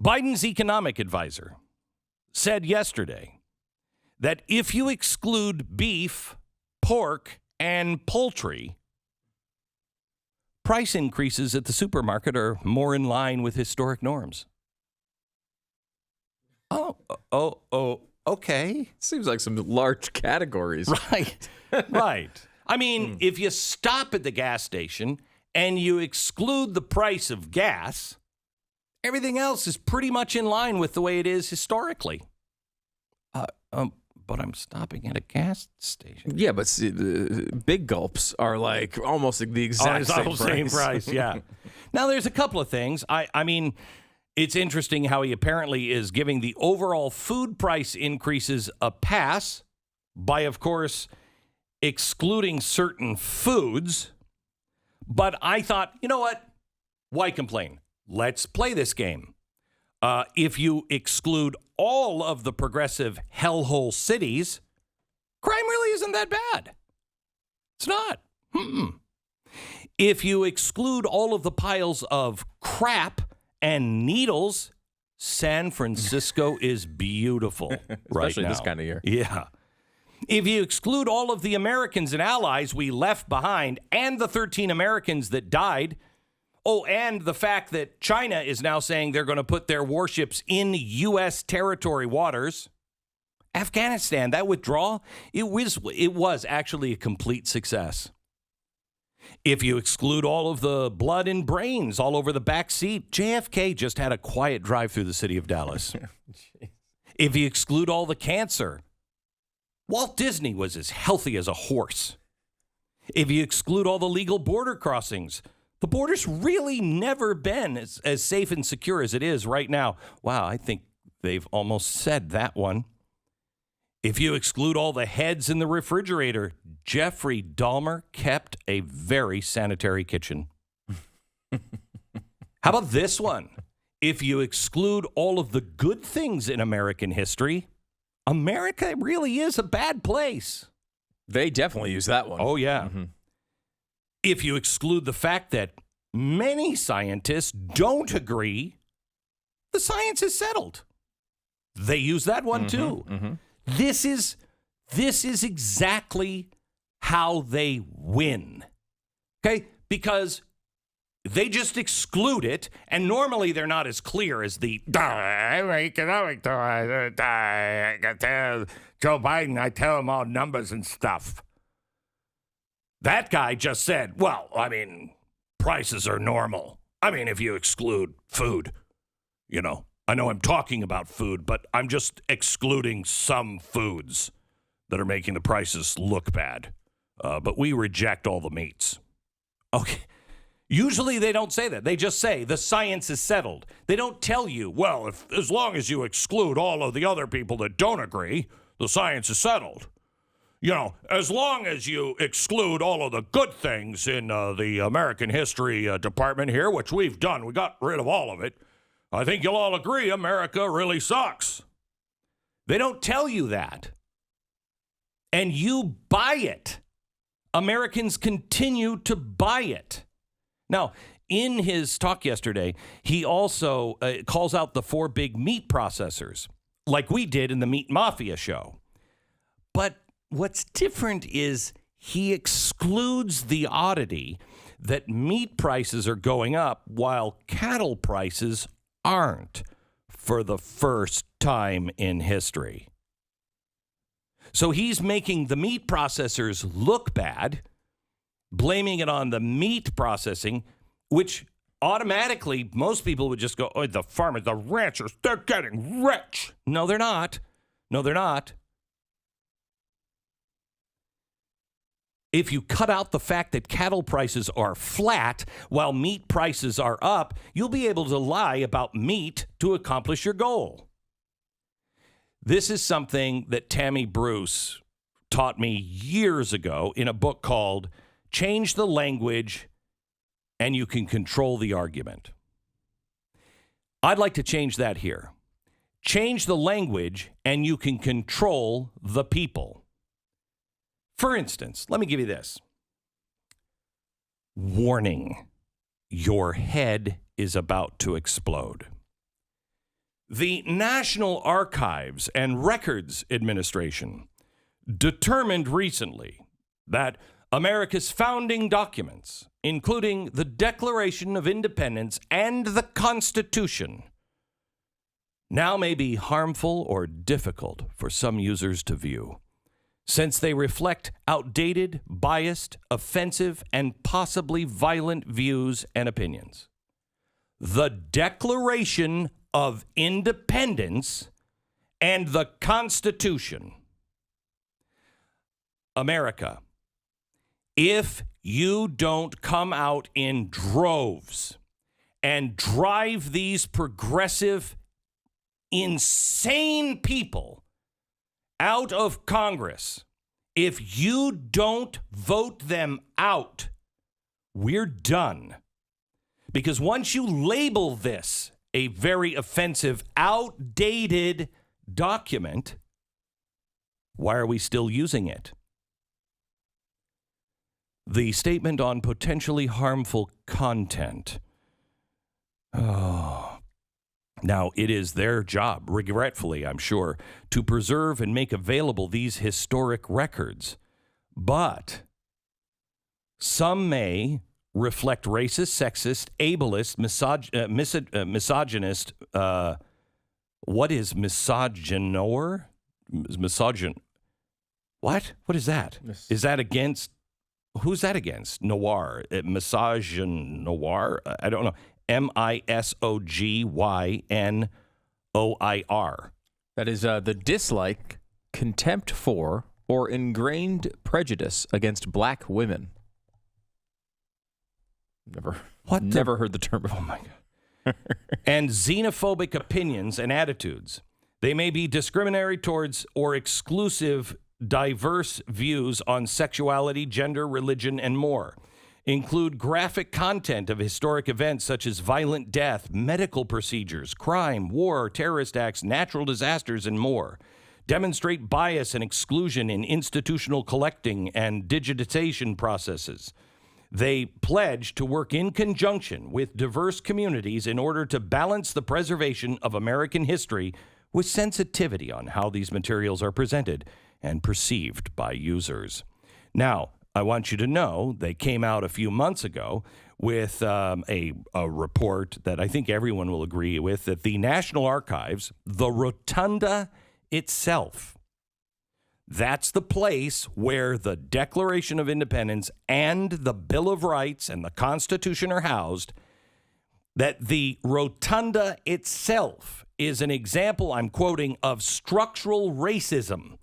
Biden's economic advisor said yesterday that if you exclude beef, pork, and poultry, price increases at the supermarket are more in line with historic norms. Oh, okay. Seems like some large categories. Right, right. I mean, if you stop at the gas station and you exclude the price of gas, everything else is pretty much in line with the way it is historically. But I'm stopping at a gas station. Yeah, but see, the big gulps are like almost the exact same price. Yeah. Now, there's a couple of things. I mean, it's interesting how he apparently is giving the overall food price increases a pass by, of course, excluding certain foods. But I thought, you know what? Why complain? Let's play this game. If you exclude all of the progressive hellhole cities, crime really isn't that bad. It's not. If you exclude all of the piles of crap and needles, San Francisco is beautiful right Especially now. this kind of year. Yeah. If you exclude all of the Americans and allies we left behind and the 13 Americans that died, and the fact that China is now saying they're going to put their warships in U.S. territory waters. Afghanistan, that withdrawal, it was actually a complete success. If you exclude all of the blood and brains all over the back seat, JFK just had a quiet drive through the city of Dallas. If you exclude all the cancer, Walt Disney was as healthy as a horse. If you exclude all the legal border crossings, the border's really never been as safe and secure as it is right now. Wow, I think they've almost said that one. If you exclude all the heads in the refrigerator, Jeffrey Dahmer kept a very sanitary kitchen. How about this one? If you exclude all of the good things in American history, America really is a bad place. They definitely use that one. Oh, yeah. If you exclude the fact that many scientists don't agree, the science is settled. They use that one too. This is exactly how they win. Okay? Because they just exclude it, and normally they're not as clear as the economic. Joe Biden, I tell him all numbers and stuff. That guy just said, well, I mean, prices are normal. I mean, if you exclude food, you know, I know I'm talking about food, but I'm just excluding some foods that are making the prices look bad. But we reject all the meats. Okay. Usually they don't say that. They just say the science is settled. They don't tell you, well, as long as you exclude all of the other people that don't agree, the science is settled. You know, as long as you exclude all of the good things in the American history department here, which we've done, we got rid of all of it, I think you'll all agree America really sucks. They don't tell you that. And you buy it. Americans continue to buy it. Now, in his talk yesterday, he also calls out the 4 big meat processors, like we did in the Meat Mafia show. But what's different is he excludes the oddity that meat prices are going up while cattle prices aren't for the first time in history. So he's making the meat processors look bad, blaming it on the meat processing, which automatically most people would just go, oh, the farmers, the ranchers, they're getting rich. No, they're not. No, they're not. If you cut out the fact that cattle prices are flat while meat prices are up, you'll be able to lie about meat to accomplish your goal. This is something that Tammy Bruce taught me years ago in a book called Change the Language and You Can Control the Argument. I'd like to change that here. Change the language and you can control the people. For instance, let me give you this. Warning, your head is about to explode. The National Archives and Records Administration determined recently that America's founding documents, including the Declaration of Independence and the Constitution, now may be harmful or difficult for some users to view, since they reflect outdated, biased, offensive, and possibly violent views and opinions. The Declaration of Independence and the Constitution. America, if you don't come out in droves and drive these progressive, insane people out of Congress, if you don't vote them out, we're done. Because once you label this a very offensive, outdated document, why are we still using it? The statement on potentially harmful content. Oh. Now, it is their job, regretfully, I'm sure, to preserve and make available these historic records. But some may reflect racist, sexist, ableist, misogynist. What is misogynor? What? What is that? Is that against? Who's that against? Noir. Misogynoir? I don't know. MISOGYNOIR. That is the dislike, contempt for, or ingrained prejudice against black women. Never heard the term before. Oh, my God. And xenophobic opinions and attitudes. They may be discriminatory towards or exclusive diverse views on sexuality, gender, religion, and more. Include graphic content of historic events such as violent death, medical procedures, crime, war, terrorist acts, natural disasters, and more. Demonstrate bias and exclusion in institutional collecting and digitization processes. They pledge to work in conjunction with diverse communities in order to balance the preservation of American history with sensitivity on how these materials are presented and perceived by users. Now, I want you to know they came out a few months ago with a report that I think everyone will agree with, that the National Archives, the Rotunda itself, that's the place where the Declaration of Independence and the Bill of Rights and the Constitution are housed, that the Rotunda itself is an example, I'm quoting, of structural racism,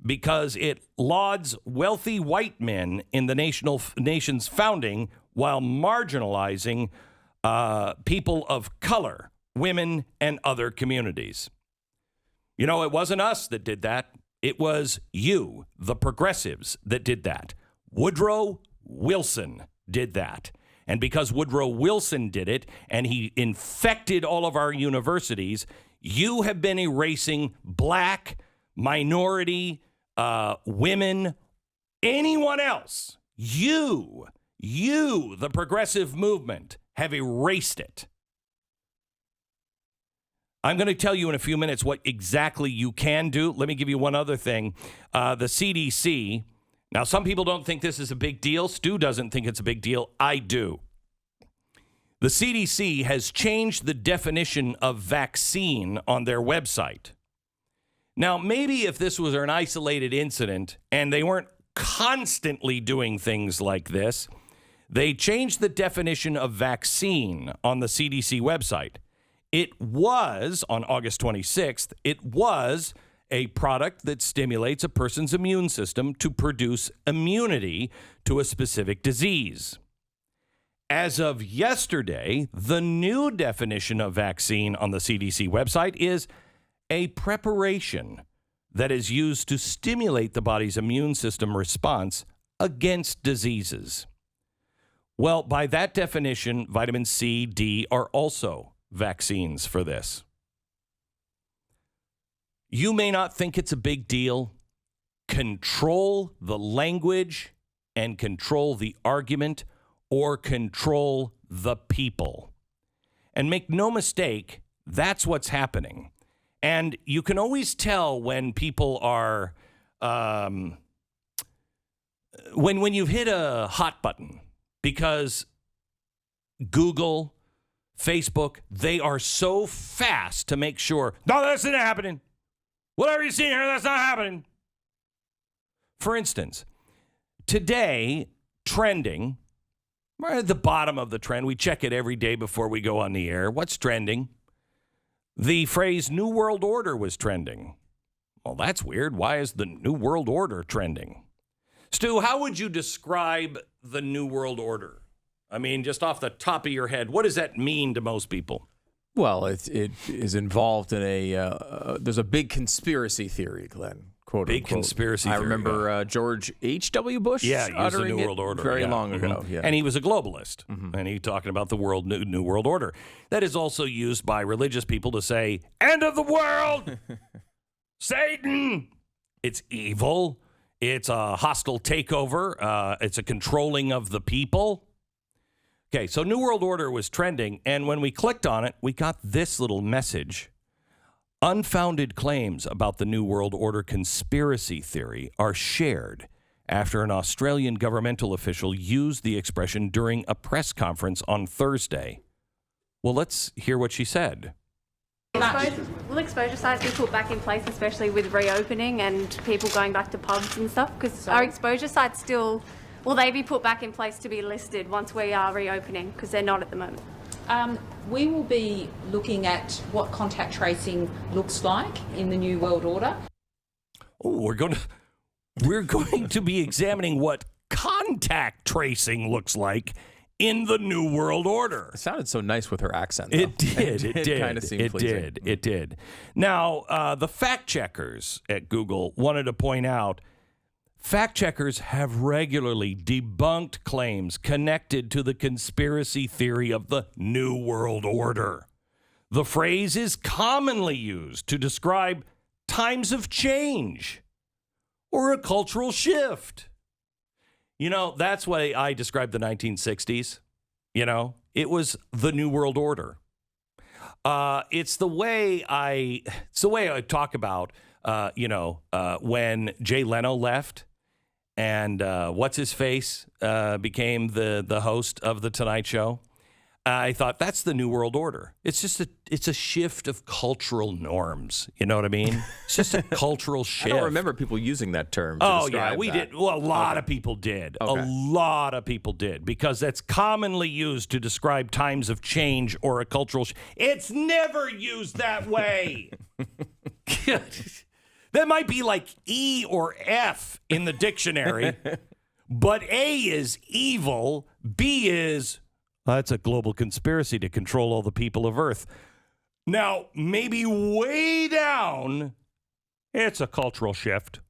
because it lauds wealthy white men in the nation's founding while marginalizing people of color, women, and other communities. You know, it wasn't us that did that. It was you, the progressives, that did that. Woodrow Wilson did that. And because Woodrow Wilson did it, and he infected all of our universities, you have been erasing black, minority, women, anyone else. You, the progressive movement, have erased it. I'm going to tell you in a few minutes what exactly you can do. Let me give you one other thing. The CDC, now some people don't think this is a big deal. Stu doesn't think it's a big deal. I do. The CDC has changed the definition of vaccine on their website. Now, maybe if this was an isolated incident and they weren't constantly doing things like this, they changed the definition of vaccine on the CDC website. It was, on August 26th, it was a product that stimulates a person's immune system to produce immunity to a specific disease. As of yesterday, the new definition of vaccine on the CDC website is a preparation that is used to stimulate the body's immune system response against diseases. Well, by that definition, vitamin C, D are also vaccines for this. You may not think it's a big deal. Control the language and control the argument, or control the people. And make no mistake, That's what's happening. And you can always tell when people are, when you've hit a hot button, because Google, Facebook, they are so fast to make sure, no, that's not happening. Whatever you see here, that's not happening. For instance, today, trending, right at the bottom of the trend, we check it every day before we go on the air. What's trending? The phrase New World Order was trending. Well, that's weird. Why is the New World Order trending? Stu, how would you describe the New World Order? I mean, just off the top of your head, what does that mean to most people? Well, it is involved in there's a big conspiracy theory, Glenn. Quote Big unquote. conspiracy I theory. remember George H.W. Bush used the New World Order very long ago. Yeah. And he was a globalist. And he talking about the New World Order. That is also used by religious people to say, end of the world! Satan! It's evil. It's a hostile takeover. It's a controlling of the people. Okay, so New World Order was trending, and when we clicked on it, we got this little message. Unfounded claims about the New World Order conspiracy theory are shared after an Australian governmental official used the expression during a press conference on Thursday. Well, let's hear what she said. Will exposure sites be put back in place, especially with reopening and people going back to pubs and stuff? Because our exposure sites still, will they be put back in place to be listed once we are reopening? Because they're not at the moment. We will be looking at what contact tracing looks like in the New World Order. Oh, we're going to be examining what contact tracing looks like in the New World Order. It sounded so nice with her accent, though. It did. It did. Kind of seemed pleasing. It did. Now, the fact checkers at Google wanted to point out, fact checkers have regularly debunked claims connected to the conspiracy theory of the New World Order. The phrase is commonly used to describe times of change or a cultural shift. You know, that's why I described the 1960s. You know, it was the New World Order. It's the way I talk about, when Jay Leno left. And what's his face became the host of the Tonight Show. I thought that's the New World Order. It's a shift of cultural norms. You know what I mean? It's just a cultural shift. I don't remember people using that term. Oh yeah, we did. Well, a lot of people did. Okay. A lot of people did because that's commonly used to describe times of change or a cultural. It's never used that way. That might be like E or F in the dictionary, but A is evil, B is, that's a global conspiracy to control all the people of Earth. Now, maybe way down, it's a cultural shift.